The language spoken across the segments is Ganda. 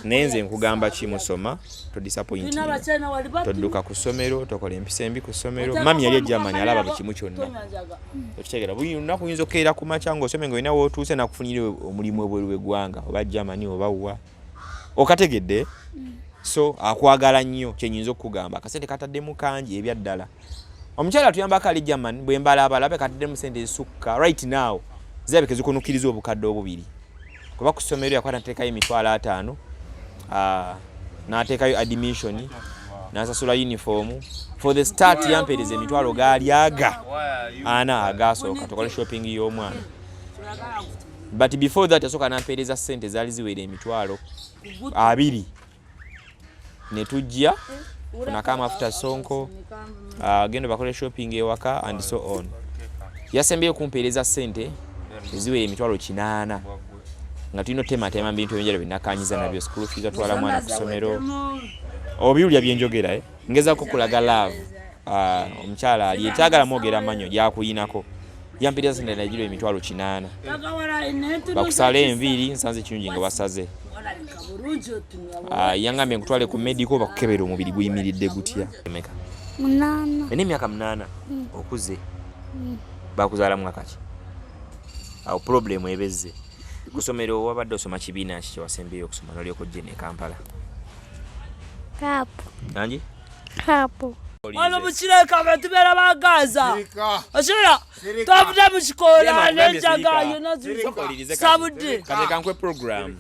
nenze nkugamba kimusoma to disappoint todduka ku ssomero tokola empisa embi ku ssomero mami yali Germany alaba buli kimu kyonna okitegera buli lunaku oyinza okukeera ku makya ng'osomye ng'olina wootuuse nakufunire omulimu obweru w'eggwanga oba Germany oba wa okategedde so akwagala nnyo kyenyinza okugamba akasente kataddemu kangi ebyaddala omukyala tuyambako ali Germany bwe mbalaabalabe kataddemu sente ezisukka right now zirabika zikunukiriza obukadde obubiri kuba ku ssomero yakwata nateekayo $5,000 n'ateekayo admission n'asasula uniform for the start yampeereza $20 gaalyaga ana agasooka tukole shopping y'omwana but before that yasooka n'ampeereza ssente zaali ziwera $20 ne tujja funako amafuta sonko genda bakole shopping ewaka and so on yasembyeyo kumpeereza ssente eziwera $800 nga tulina tematema bintu ebyenjalo binakanyiza nabyo school fees atwala mwana ku ssomero obiwulya byenjogera ngezaako kulaga love omukyala yeetagala mwogera amanyo gyakuyinako yampeereza ssente nagiro $800 bakusala enviiri nsanze kirungi nga basaze yangambye nkutwale ku medical bakukebera omubiri guyimiridde gutya emeka 8 emyaka 8 okuze bakuzaala mwaka ki awo problem ebezze kusomero wabadde osoma kibiina ki kyewasembeyo okusoma n'olyoko gye ne Kampala kapu nangi kapu Ono mukireka abantu beera bagaza. Ashira. Tavude mukikola n'enjaga yona sabudde. Kateka nkwe program.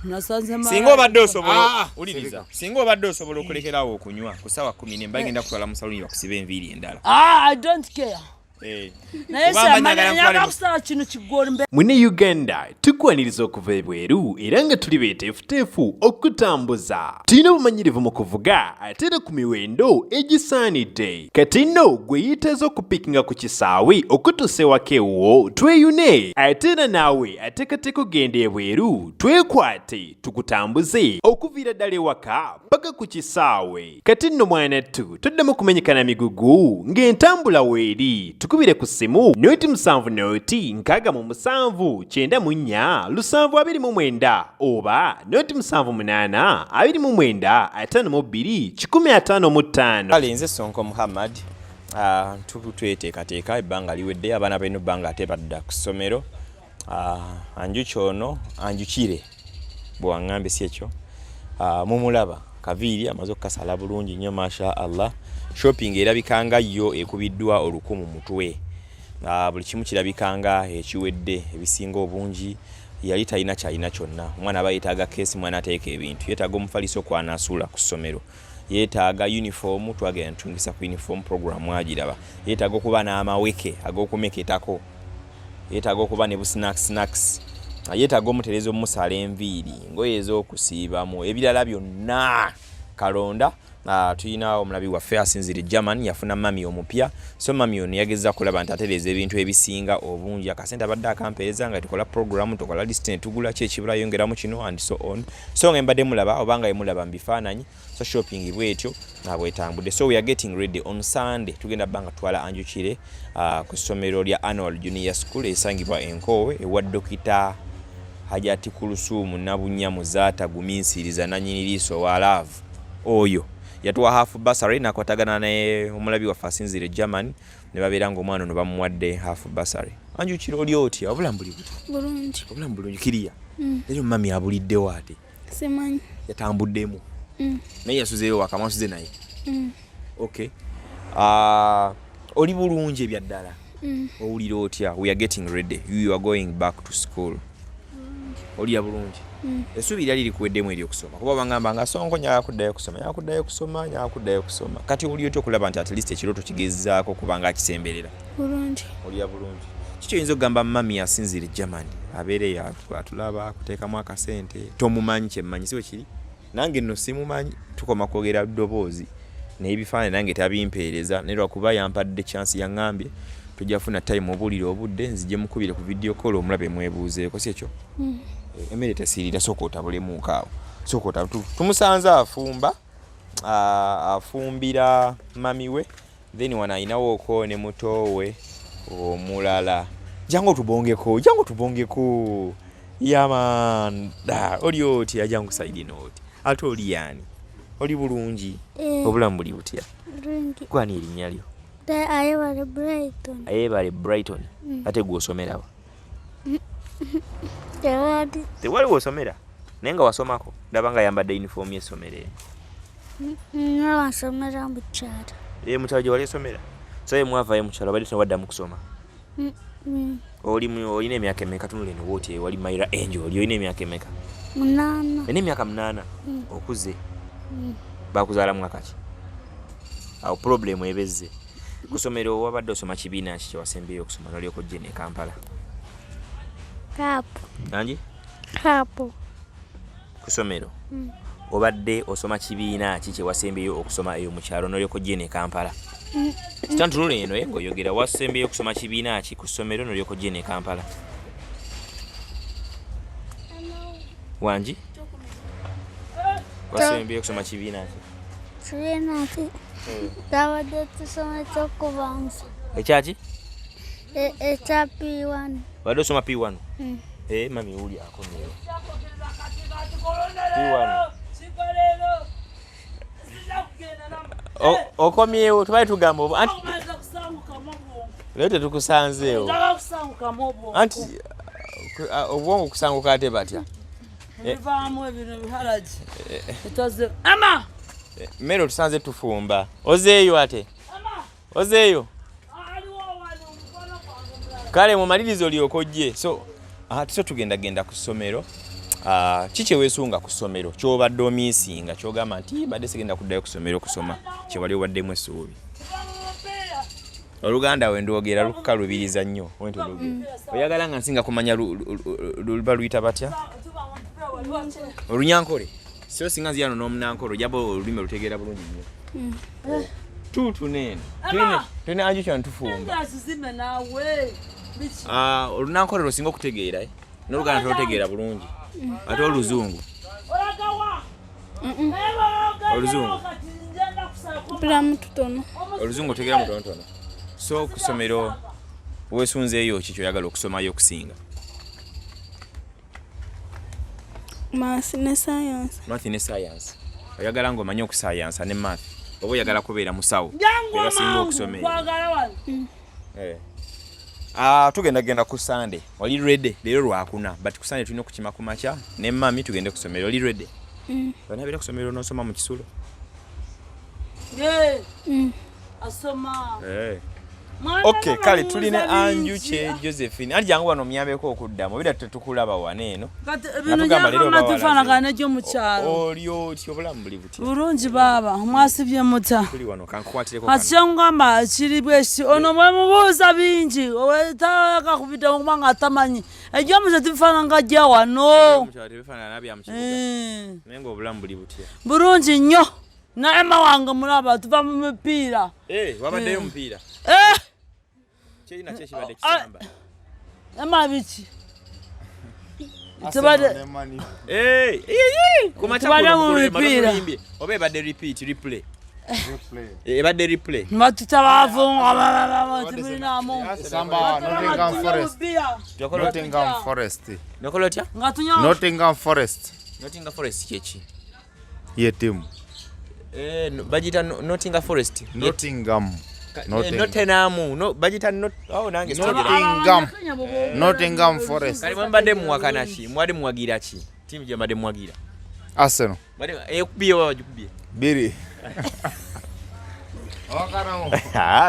Nasanze ma. Singo obadde osobola uliriza. Singo obadde osobola okulekerawo okunywa ku sawa 10 ne mbagenda kutwala mu saluni bakusiba enviiri endala. I don't care. Mune Uganda tukwaniriza okuva ebweru era nga tuli beeteefuteefu okutambuza. Tulina obumanyirivu mu kuvuga ate era ku miwendo egisaanidde. Kati nno gwe yeetaaza okupikinga ku kisaawe okutuusa ewaka ewuwo tweyune ate era naawe ateekateeka okugenda ebweru twekwate tukutambuze okuviira ddala ewaka paka ku kisaawe. Kati nno mwanattu toddamu kumenyekana migugu ng'entambula weeri tukubire ku simu noti 7 noti 679 729 oba noti 78 29 52 155. Alenze Sonko Muhammad tweteekateeka ebbanga liwedde abaana balina ebbanga ate badda ku ssomero anjuki ono anjukire bw'aŋŋambye si ekyo mumulaba akaviiri amaze okukasala bulungi nnyo masha Allah. Shopping erabikanga yo ekubiddwa olukumu mutwe. Buli kimu kirabikanga ekiwedde ebisinga obungi yali talina kyalina kyonna. Omwana aba yeetaaga keesi mwana ateeka ebintu. Yeetaaga omufaliso kwanasula ku ssomero. Yeetaaga uniform twagenda ntungisa ku uniform program agiraba. Yeetaaga okuba n'amaweke ag'okumeketako. Yeetaaga okuba ne snacks. Yeetaaga omutereeza omusala enviiri ngoye ez'okusiibamu ebirala byonna kalonda. Tuyina omulabi waffe asinzire Germany yafuna mami omupya. So mami ono yageza kulaba nti atereeza ebintu ebisinga obungi akasente abadde akampeereza nga tukola program tukola list tugula ki ekibula yongeramu kino and so on. So nga mbadde mulaba obanga yemulaba mbifaananyi so shopping bwetyo bwetambudde. So we are getting ready on Sunday tugenda banga twala anjukire ku ssomero lya Annual Junior School esangibwa Enkowe ewa Dokita Hajati Kulusumu Nabunyamu Zaata Guminsiriza Nanyiniriso waalaba oyo yatuwa half bursary nakwatagana ne omulabi wa asinzire Germany ne babeera ng'omwana ono bamuwadde half bursary. Anjukira oli oti obulambuli buti bulungi obulambuli kiriya leero mami abuliddewo ate simanyi yatambuddemu naye yasuzeeyo wakamasuze naye okay oli bulungi ebyaddala owulira otya? We are getting ready, you are going back to school. Oli ya bulungi essuubi lyali likuweddemu ery'okusoma kuba bangamba nga Sonko nyakuddayo kusoma kati oli otya okulaba nti at least ekirooto kigezzaako kubanga akisemberera bulungi oli ya bulungi kiki oyinza okugamba mami asinzire Germany abeereyo atulaba akuteekamu akasente tomumanyi kyemmanyi si bwe kiri nange nno simumanyi tukoma kwogera ddoboozi naye ebifaananyi nange tabimpeereza naye lwakuba yampadde chance yaŋŋambye tujja funa time obuulira obudde nzije mukubire ku video call omulabe mwebuuzeeko si ekyo emmere tesiirira sooka otabulemu awo sooka tumusanze afumbira mami we then wana ayinawooko ne muto we omulala jangu tubongeko Yamanda oli oti ajja nkusaidi noti ate oli yani oli bulungi obulamu buli butya Bulungi. kwani erinnya lyo Ayebale Brighton. Ayebale Brighton ate gw'osomera wa tewali w'osomera naye nga wasomako ndaba nga yambadde uniform y'essomero Wasomera mu kyalo. Mukyalo gye wali esomera so ye mwavaayo mu kyalo obadde tewaddamu kusoma olina emyaka emeka tunula eno wooti wali Mayira Angel oli olina emyaka emeka 8. olina emyaka 8 okuze bakuzaala mwaka ki awo problemu ebezze ku ssomero wabadde osoma kibiina ki kyewasembeyo okusoma nolyoka ojje ne Kampala nangi Kapo. ku ssomero obadde osoma kibiina ki kyewasembeyo okusoma eyo mu kyalo nolyoka ojje ne Kampala kitantunula eno ng'oyogera wasembeyo okusoma kibiina ki ku ssomero nolyoka ojje ne Kampala wangi wasembeyo okusoma kibiina ki Kibiina ki twabadde tusoma ekyokubanza ekyaki ekya P1. badde osoma P1 mami uli akomyewo P1 okomyewo tubali tugamba anti leo tetukusanzeewo anti obwongo kusanguka ate batya mmere otusanze tufumba ozeeyo ate ozeeyo kale mumalirizo lyokojje so tuso tugendagenda ku ssomero kiki weesunga ku ssomero kyobadde omiisinga kyogamba nti badde sigenda kuddayo ku ssomero kusoma kyewali obaddemu essuubi oluganda wendwogera lukukalubiriza nnyo oyagala nga nsinga kumanya luba luyita batya olunyankole so singa nziyano n'omunankole ojaba olulimi olutegeera bulungi nnyo tuutu neeno tulina anju kyona tufumba olunankole lusinga okutegeera n'oluganda tolutegeera bulungi ate oluzungu oluzungu otegeera mutonotono so ku ssomero weesunzeeyo ki kyoyagala okusomayo okusinga Math ne science oyagala ng'omanye okusayansa ne math oba oyagala kubeera musawo ebasinga okusomera tugendagenda ku Sunday oli ready leero lwakuna but ku Sunday tulina okukima ku makya ne mami tugende ku ssomero oli ready banabeera ku ssomero n'osoma mu kisulo asoma okay kale tulina anju kye Josephine ali jangu wano muyambeko okuddamu bida tetukulaba wane eno natugamba leero bawala gyo mu kyalo olyo tyobulamu buli buti bulungi baba mwasibye muta tuli wano kankwatireko akyangamba kiri bwesi ono mwe mubuuza bingi owetaka kubita nga atamanyi ejjo muze tufana nga jja wano nenga obulamu buli buti bulungi nnyo na Emma wange mulaba tuva mu mipiira wabaddeyo mupiira kyerina kyekibadde kisamba Emma biki tubadde oba ebadde replay ebadde replay batutabaavunga tubirinamu nokola otya Nottingham Forest kyeki ye timu bagita Nottingham Forest Nottingham bagita Nottingham Forest kale mbadde muwakana ki mwali muwagira ki timu gye mbadde muwagira Arsenal ekubye wajukubye biri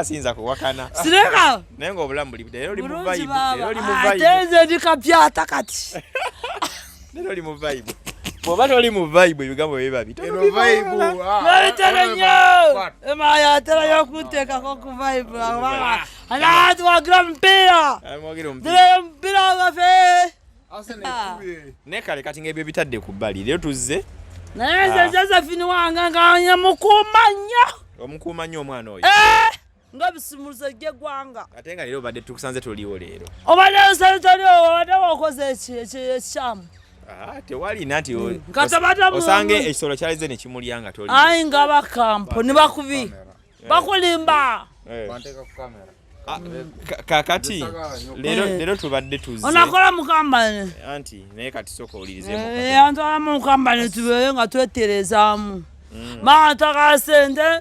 sinza kuwakana sireka naye nga obulamu buli leero oli mu bulungi vibe baba atenze ndikapyata kati leero oli mu vibe bw'oba toli mu vibe ebigambo biba bitono babiterenyo emaya aterayo kunteekako ku vibe ala tuwagira mupiira tuleyo mupiira wagafe naye kale kati ng'ebyo bitadde ku bbali leero tuzze naye nze Josephine wange nga mukuuma nnyo omukuuma nnyo omwana oyo nga bisumuluzo gy'eggwanga ate nga leero obadde tukusanze toliwo leero obadde nsalitoliwo obadde wakoze ekikyamu tewalina nti osange ekisolo kyalize ne kimulya nga toli ayi nga bakampo ne bakubi bakulimba kakati lero tubadde tuzze onakola mu kampani anti naye kati soka olirizeemu antwala mu kampani tubeere nga tweterezaamu maa ntaka sente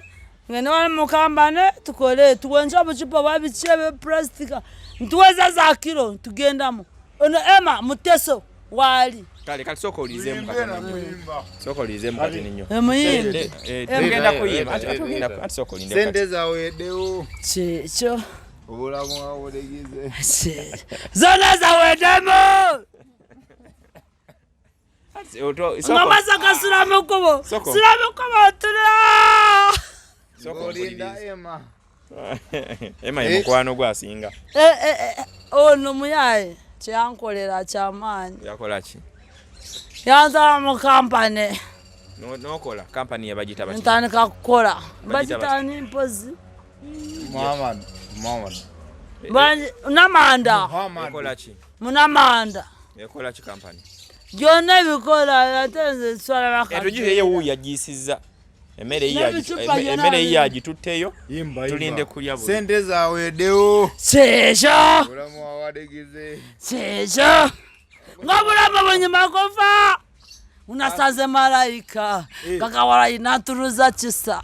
ngene wali mu kampani tukole tuwenja obucupa bwa biki ebyeplastika ntuweza za kilo tugendamu ono Emma Muteso waali kale kati soka olirizeemu kati soka olirizeemu kati ninyo emuyimbi tugenda kuyimba ati soka olinde Sente zaweddewo. kyekyo Obulamu abulegize. zona zaweddemu ngamaza gasulamu kubo sulamu kubo tula Olinda Emma. Emma mukwano gwasinga ono muyaye kyankolera kyamaanyi yakola ki yanzala mu kampani nokola kampani yabagita baki ntandika kukola Bagita bagitani mpozi Muhammad. namanda yakola ki munamanda yakola ki kampani gyonna ebikola ate nze nswala tugiye yewu yagisiza emmere eyi yagitutteyo tulinde kulya buli Sente zaweddewo. kyekyo Obulamu abulegize. kyekyo nga bulamu bunyuma kufa unasaze malayika kakawala inaturuza kisa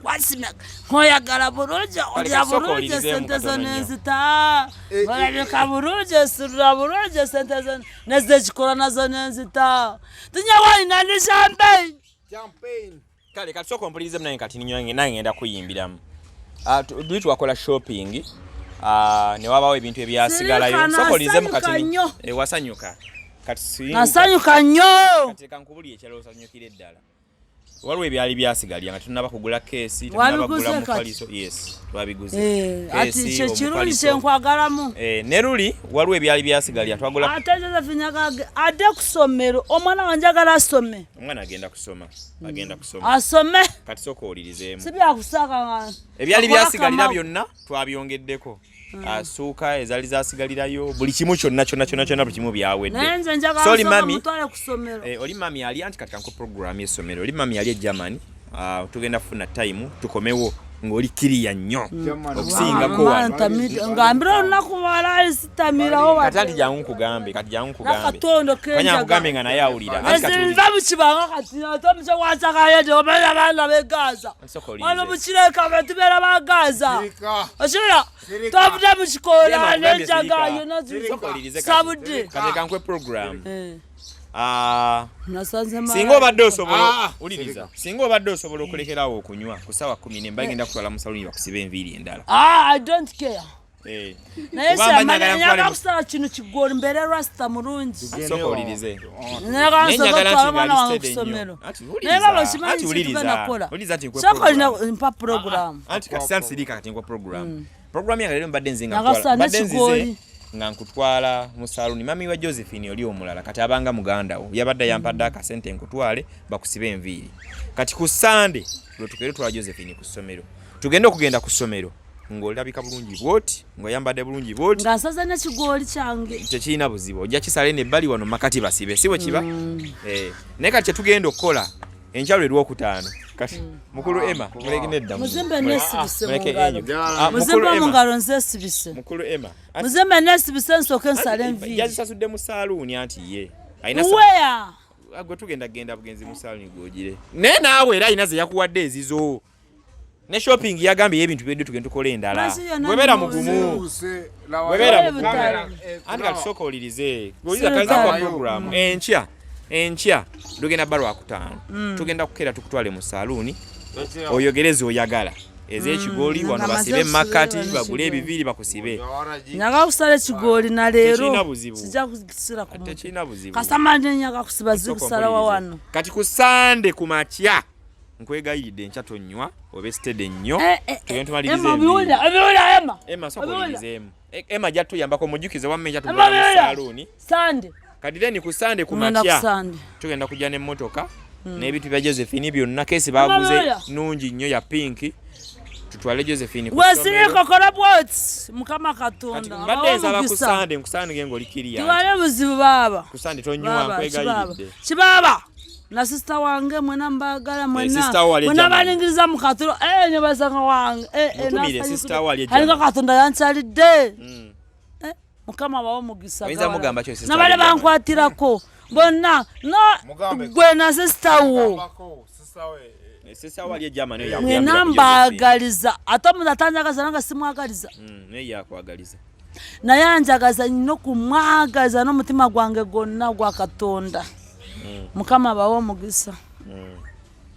wasimya nkoyagala bulungi olya bulungi sente zo nenzita olabika bulungi surura bulungi sente zo nezekikola nazo nenzita tunyawalina ni champagne kale kati soka ompulirize naye kati nange ngenda kuyimbiramu tuli twakola shopping ne wabaawo ebintu ebyasigalayo soka olirizeemu kati wasanyuka kati nasanyuka nnyo kati kankubuli ekyalo osanyukire eddala waliwo ebyali byasigalya nga tunaba kugula keesi tunaba kugula mufaliso yes twabiguze ati kyekirungi kyenkwagalamu ne luli waliwo ebyali byasigalya twagula ate Josephine ade ku ssomero omwana wange agala asome omwana agenda kusoma asome kati soka olirizeemu sibyakusaka ebyali byasigalira byonna twabyongeddeko asuuka ezaali zasigalirayo buli kimu kyonna buli kimu byawedde naye nze njagala mutwale ku ssomero oli mami yali anti kati kanko program y'essomero oli mami yali e Germany tugenda kufuna time tukomewo ng'oli kiriya nnyo okusingako ngambira olunaku lwalaali sitamirawo kati anti jangu nkugambe nakatondo kugambe nga naye awulira nva mukibanga kati ate omuce wansakayete omanya abaana b'egaza wano mukireka betubeera ba Gaza okibira twavudde mu kikoola n'enjaga yonna sabudde kati kankwe program singa obadde osobola uliriza singa obadde osobola okulekerawo okunywa ku ssaawa 10 mba ngenda kutwala mu saluni bakusiba enviiri endala I don't care naye nyaga kusala kino kigoli mbeere rasta mulungi soka olirize nyaga wange kusomero naye baba okimanyi kitubenakola soka olina mpa program anti kati sansirika kati nkwa program yange leero mbadde nze nga nkutwala mu saluni mami wa Josephine oli omulala kati abanga muganda wo yabadde yampadde akasente nkutwale bakusibe enviiri kati ku Sunday lwe tukere twa Josephine ku ssomero tugenda okugenda ku ssomero ng'olabika bulungi bwoti ng'oyambadde bulungi bwoti nga nsaze n'ekigooli kyange tekirina buzibu ojja kisale n'ebbali wano makati basibe si bwe kiba naye kati kyetugenda okukola enkyalo erwokutaano kati mukulu Emma mulegenedda muzimbe nesibise muzimbe mu ngalo nzesibise mukulu Emma muzimbe nesibise nsooke nsale enviiri yazisasudde mu saaluuni anti ye weya gwe tugenda bugenzi mu saaluuni gwogire naye naawe era ayina ze yakuwadde ezizo ne shopping yagambye ebintu byedde tugenda tukola endala webeera mugumu anti kati soka olirize oliriza kwa program enkya tugenda balwa kutaano tugenda kukera tukutwale mu saaluuni oyogereze oyagala ez'ekigooli wano basibe makati bagule ebiviiri bakusibe nyaga kusala ekigooli na leero kijja kusira ku tekirina buzibu kasamanje nyaga kusiba zikusalawa wano kati ku Sande ku makya nkwegayiridde enkya tonywa obesitede nnyo tugenda tumalirize Emma soka olirizeemu Emma jatuyambako mujjukize wamma enkya tuvala mu saaluuni Sande kati then ku Sande ku makya tugenda kujja n'emmotoka n'ebintu bya Josephine byonna kesi baguze nungi nnyo ya pinki tutwale Josephine ku wesire kokola bwot mukama katonda mbadde nsaba ku Sande ng'oli kiriya tiwale buzibu baba ku Sande tonywa nkwegayiridde kibaba na sister wange mwena mbagala sister wali mwena balingiriza mu katolo ne basanga wange mutumire sister wali alinga katonda yansalidde mukama bawo mugisa oyinza mugamba kyo sister nabale bankwatirako bonna gwe na sister wo sister wali Germany mwena mbagaliza ate mutatanyagaza nanga simwagaliza ne yakwagaliza naye anjagaza nnyo kumwagaza n'omutima gwange gwonna gwa katonda mukama bawo omugisa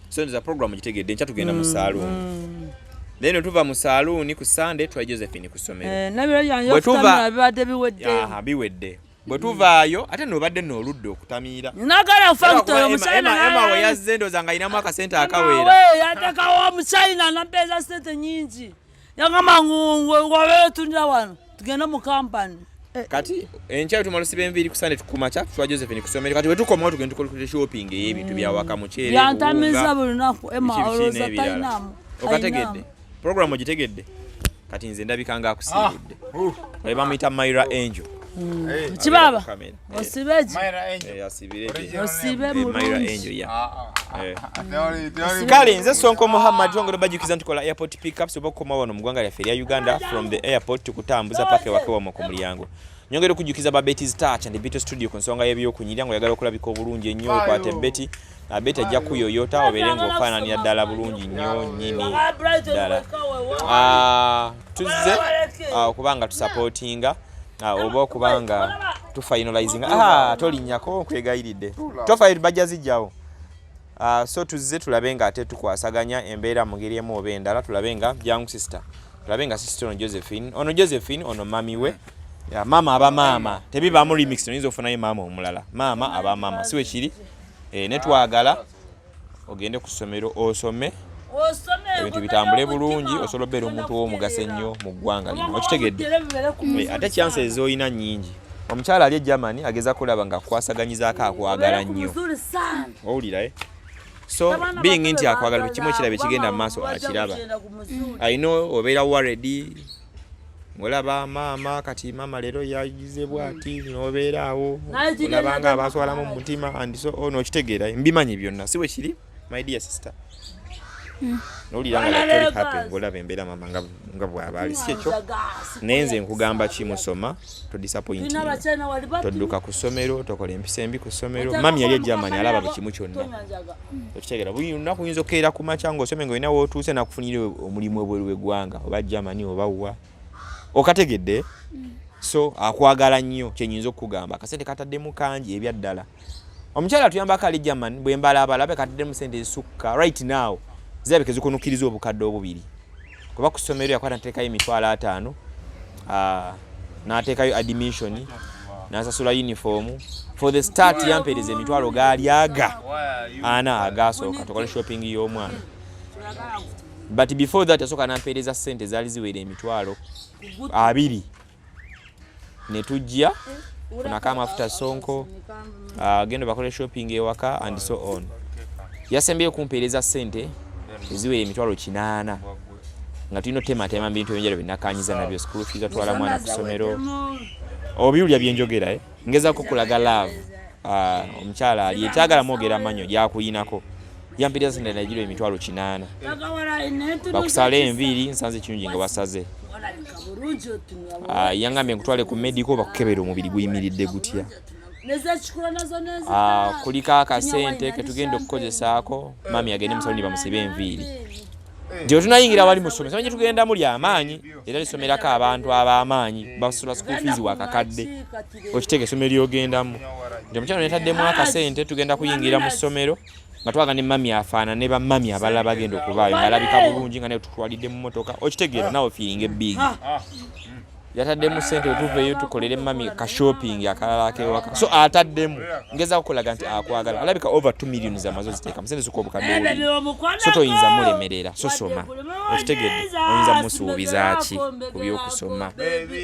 so nza program gitegedde ncha tugenda mu saloon then tuva mu saloon ku Sunday twa Josephine ku somero nabiro yanyo kutamira bibadde biwedde biwedde bwe tuvaayo ate n'obadde n'oludde okutamira nagala factory omuchina amawe yazze ndoza nga inamu akasente akawera amawe yatekawo omuchina nampeza sente nyingi yangama ngwe tunja wano tugenda mu company kati encha tumalusibe enviri ku Sunday tukumacha twa Josephine ku somero kati wetukomawo tugenda tukole shopping y'ebintu bya waka muchere yantamiza bulunaku oloza tainamu okategedde program ogitegedde kati nze ndabikanga akusiibudde oleba muyita Myra Angel kibaba osibeji osibe Myra Angel kale nze Sonko Muhammad tongero bajukiza ntukola airport pickups obokoma wano mugwanga lya feria Uganda from the airport tukutambuza pake wakewa mu mulyango nyongere kujukiza Babeti's Touch and Bito Studio ku nsonga y'ebyo kunyiryango yagala okulabika obulungi ennyo kwate Beti Beti ajja kuyoyota oberengo ofaananira ddala bulungi nnyo nyini ddala tuzze okubanga tusupportinga oba okubanga tufinalizinga tolinnyako nkwegayiridde tofayiri bajja zijjawo so tuzze tulabe nga ate tukwasaganya embeera mu ngeri emu oba endala tulabe nga young sister tulabe nga sister ono Josephine ono mami we mama aba mama tebibaamu remix oyinza ofunayo maama omulala maama aba mama siwe kiri netwagala ogende ku ssomero osome ebintu bitambule bulungi osobola obeera omuntu w'omugaso ennyo mu ggwanga lino okitegedde ate chance ez'olina nnyingi omukyala ali e Germany ageza kulaba nga akwasaganyizaako akwagala nnyo owulira so being nti akwagala kimu ekiraba kigenda mu maaso akiraba ayina obeera worried olaba maama kati maama leero yagize bwati n'obeera awo olabanga abaswalamu mu mutima and so ono okitegeera mbimanyi byonna siwe kiri my dear sister nolira nga toli happy ngolaba embeera mama nga bw'aba ali si ekyo nenze nkugamba kimusoma to disappoint todduka ku ssomero tokola empisa embi ku ssomero mami yali e Germany alaba buli kimu kyonna okitegeera buli lunaku oyinza okukeera ku makya ng'osome ng'olina wootuuse nakufunire omulimu ebweru w'eggwanga oba Germany oba wa okategedde so akwagala nnyo kyenyinza okugamba akasente kataddemu kangi ebyaddala omukyala tuyambako ali Germany bwe mbalabalabe kataddemu sente ezisukka right now zirabika zikunukiriza obukadde obubiri kuba ku ssomero yakwata nteekayo emitwalo 5 n'ateekayo admission n'asasula uniform for the start yampeereza emitwalo gaali ana agasooka tokole shopping y'omwana but before that asooka n'ampeereza ssente zaali ziwera emitwalo 2 ne tujja funako amafuta Sonko genda bakole shopping ewaka and so on yasembyeyo kumpeereza ssente eziwera emitwalo 8 nga tulina tematema bintu ebyenjalo binakanyiza nabyo school fees atwala mwana ku ssomero obiwulya byenjogera ngezaako kulaga love omukyala ali etagala mwogera amanyo gyakuyinako yampeereza ssente nagiro emitwalo 8 bakusala enviiri nsanze kirungi nga basaze yangambye nkutwale ku medical bakukebera omubiri guyimiridde gutya kuliko akasente ketugenda okukozesaako mami agende musaluni bamusibe enviiri nti otunayingira wali mu ssomero samanye tugenda muli amaanyi era lisomerako abantu ab'amaanyi basula school fees wakakadde okiteka essomero lyogendamu nti omukyalo netaddemu akasente tugenda kuyingira mu ssomero nga twaga ne mami afaana ne bamami abalala bagenda okubaayo ng'alabika bulungi nga naye tutwalidde mu motoka okitegeera nawe feeling ebig yataddemu ssente wetuveeyo tukolere mami ka shopping akalala akewaka so ataddemu ngeza okulaga nti akwagala alabika over 2 million zamazo ziteeka musente suko obukadde so toyinza mulemerera so soma okitegedde oyinza musuubiza ki ku by'okusoma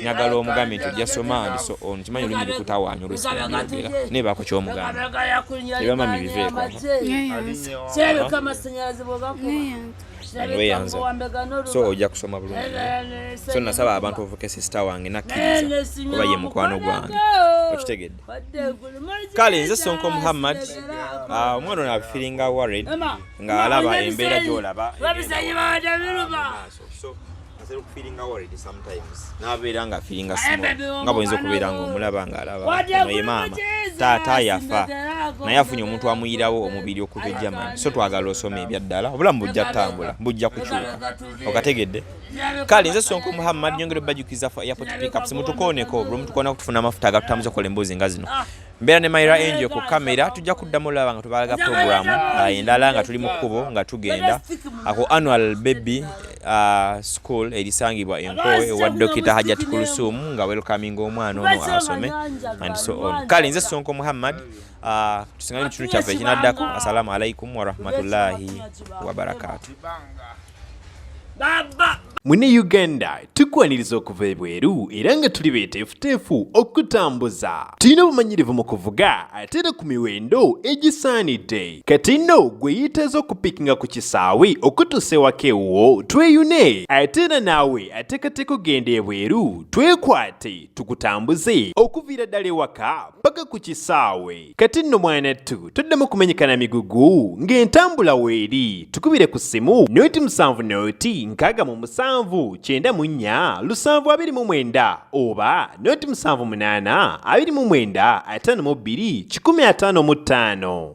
nyagala omugambe nti ojja soma and so on kimanyi olumi likutawaanya olwesibyogera naye baako ky'omugamba eba mami biveeko weyanza so ojja kusoma bulungi so nasaba abantu ovuke sister mukyala wange nakkiriza oba ye mukwano gwange okitegedde kale nze Sonko Muhammad omwana ono afiringa worried nga alaba embeera gy'olaba okufiringa worried sometimes nabeera nga afiringa small nga bwinza okubeera nga omulaba nga alaba ye maama taata yafa naye afunye omuntu amuyirawo omubiri okuva e Germany so twagala osoma ebyaddala obulamu bujja ttambula bujja kukyuka okategedde kale nze Sonko Muhammad nyongera obbajukiza airport pickups mutukooneko buli mutukoona kutufuna amafuta agatutambuza okukola emboozi nga zino mbeera ne Mayra Angel ku kamera tujja kuddamu olaba nga tubalaga program endala nga tuli mu kkubo nga tugenda ako annual baby school erisangibwa Enkowe ewa Dr. Hajat Kulsum nga welcoming omwana ono asome and so on. Kale nze Sonko Muhammad tusinga mu kitundu kyaffe ekinaddako. Assalamu alaikum wa rahmatullahi wa barakatuh. Mune Uganda tukwaniriza okuva ebweru era nga tuli beeteefuteefu okutambuza. Tulina obumanyirivu mu kuvuga ate era ku miwendo egisaanidde. Kati nno gwe yeetaaza okupikinga ku kisaawe okutuusa ewaka ewuwo tweyune ate era naawe ateekateeka okugenda ebweru twekwate tukutambuze okuviira ddala ewaka paka ku kisaawe. Kati nno mwanattu toddamu kumenyekana migugu ng'entambula weeri tukubire ku ssimu noti 7 noti 6 94 729 oba noti 78 29 52 155.